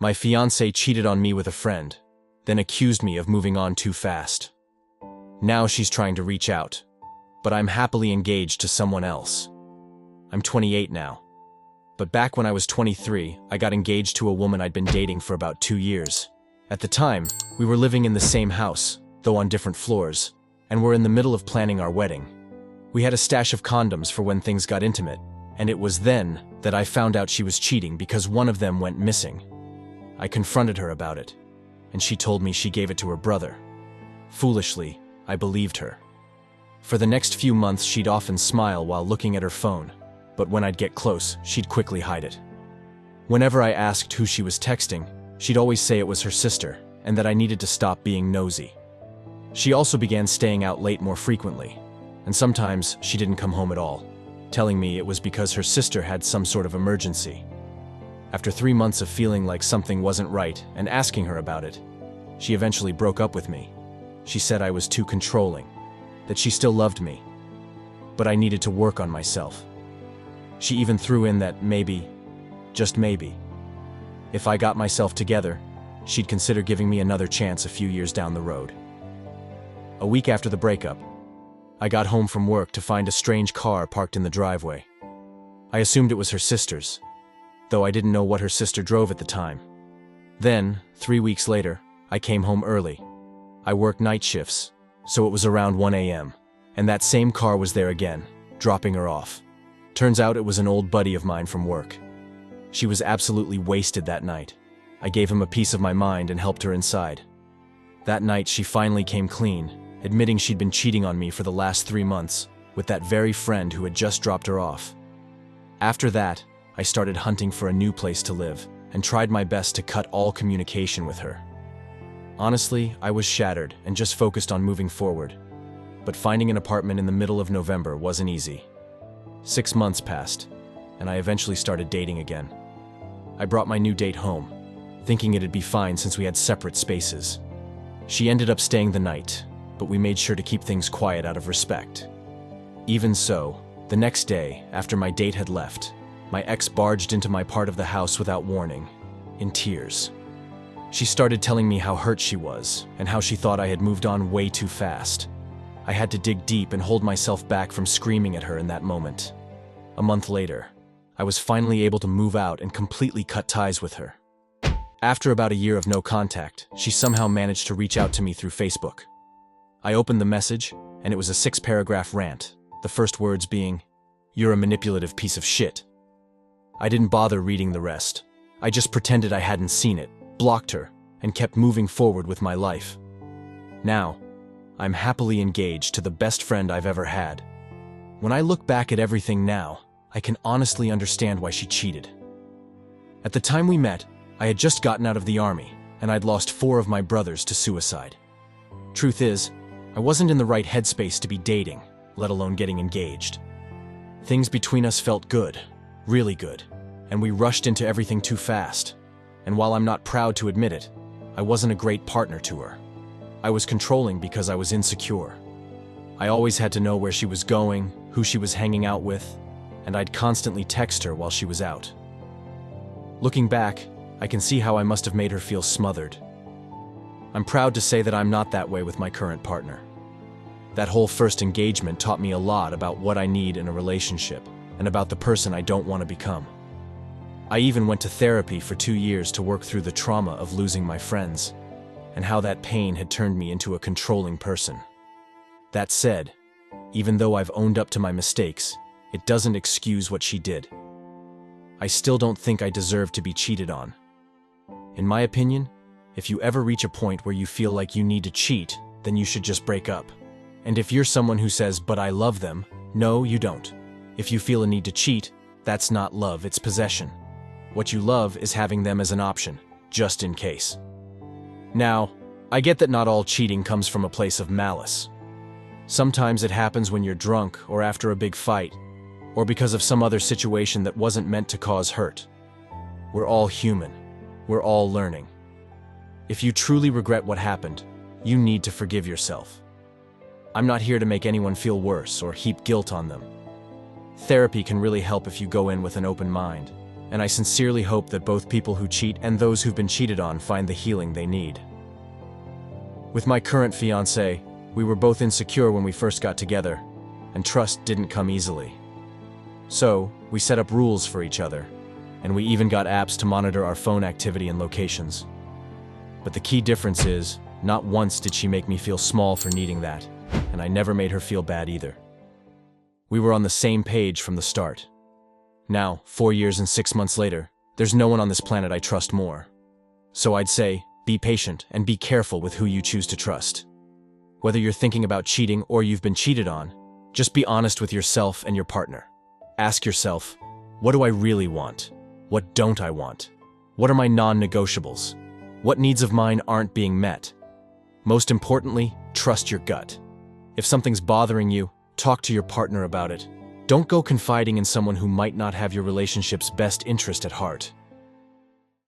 My fiancée cheated on me with a friend, then accused me of moving on too fast. Now she's trying to reach out, but I'm happily engaged to someone else. I'm 28 now. But back when I was 23, I got engaged to a woman I'd been dating for about 2 years. At the time, we were living in the same house, though on different floors, and were in the middle of planning our wedding. We had a stash of condoms for when things got intimate, and it was then that I found out she was cheating because one of them went missing. I confronted her about it, and she told me she gave it to her brother. Foolishly, I believed her. For the next few months, she'd often smile while looking at her phone, but when I'd get close, she'd quickly hide it. Whenever I asked who she was texting, she'd always say it was her sister, and that I needed to stop being nosy. She also began staying out late more frequently, and sometimes she didn't come home at all, telling me it was because her sister had some sort of emergency. After 3 months of feeling like something wasn't right and asking her about it, she eventually broke up with me. She said I was too controlling, that she still loved me, but I needed to work on myself. She even threw in that maybe, just maybe, if I got myself together, she'd consider giving me another chance a few years down the road. A week after the breakup, I got home from work to find a strange car parked in the driveway. I assumed it was her sister's, though I didn't know what her sister drove at the time. Then, 3 weeks later, I came home early. I worked night shifts, so it was around 1 a.m., and that same car was there again, dropping her off. Turns out it was an old buddy of mine from work. She was absolutely wasted that night. I gave him a piece of my mind and helped her inside. That night she finally came clean, admitting she'd been cheating on me for the last 3 months with that very friend who had just dropped her off. After that, I started hunting for a new place to live and tried my best to cut all communication with her. Honestly, I was shattered and just focused on moving forward. But finding an apartment in the middle of November wasn't easy. 6 months passed, and I eventually started dating again. I brought my new date home, thinking it'd be fine since we had separate spaces. She ended up staying the night, but we made sure to keep things quiet out of respect. Even so, the next day, after my date had left, my ex barged into my part of the house without warning, in tears. She started telling me how hurt she was and how she thought I had moved on way too fast. I had to dig deep and hold myself back from screaming at her in that moment. A month later, I was finally able to move out and completely cut ties with her. After about a year of no contact, she somehow managed to reach out to me through Facebook. I opened the message, and it was a 6-paragraph rant, the first words being, "You're a manipulative piece of shit." I didn't bother reading the rest. I just pretended I hadn't seen it, blocked her, and kept moving forward with my life. Now, I'm happily engaged to the best friend I've ever had. When I look back at everything now, I can honestly understand why she cheated. At the time we met, I had just gotten out of the army, and I'd lost 4 of my brothers to suicide. Truth is, I wasn't in the right headspace to be dating, let alone getting engaged. Things between us felt good, really good, and we rushed into everything too fast. And while I'm not proud to admit it, I wasn't a great partner to her. I was controlling because I was insecure. I always had to know where she was going, who she was hanging out with, and I'd constantly text her while she was out. Looking back, I can see how I must have made her feel smothered. I'm proud to say that I'm not that way with my current partner. That whole first engagement taught me a lot about what I need in a relationship and about the person I don't want to become. I even went to therapy for 2 years to work through the trauma of losing my friends, and how that pain had turned me into a controlling person. That said, even though I've owned up to my mistakes, it doesn't excuse what she did. I still don't think I deserve to be cheated on. In my opinion, if you ever reach a point where you feel like you need to cheat, then you should just break up. And if you're someone who says, "But I love them," no, you don't. If you feel a need to cheat, that's not love, it's possession. What you love is having them as an option, just in case. Now, I get that not all cheating comes from a place of malice. Sometimes it happens when you're drunk or after a big fight, or because of some other situation that wasn't meant to cause hurt. We're all human. We're all learning. If you truly regret what happened, you need to forgive yourself. I'm not here to make anyone feel worse or heap guilt on them. Therapy can really help if you go in with an open mind, and I sincerely hope that both people who cheat and those who've been cheated on find the healing they need. With my current fiancée, we were both insecure when we first got together, and trust didn't come easily. So, we set up rules for each other, and we even got apps to monitor our phone activity and locations. But the key difference is, not once did she make me feel small for needing that, and I never made her feel bad either. We were on the same page from the start. Now, 4 years and 6 months later, there's no one on this planet I trust more. So I'd say, be patient and be careful with who you choose to trust. Whether you're thinking about cheating or you've been cheated on, just be honest with yourself and your partner. Ask yourself, what do I really want? What don't I want? What are my non-negotiables? What needs of mine aren't being met? Most importantly, trust your gut. If something's bothering you, talk to your partner about it. Don't go confiding in someone who might not have your relationship's best interest at heart.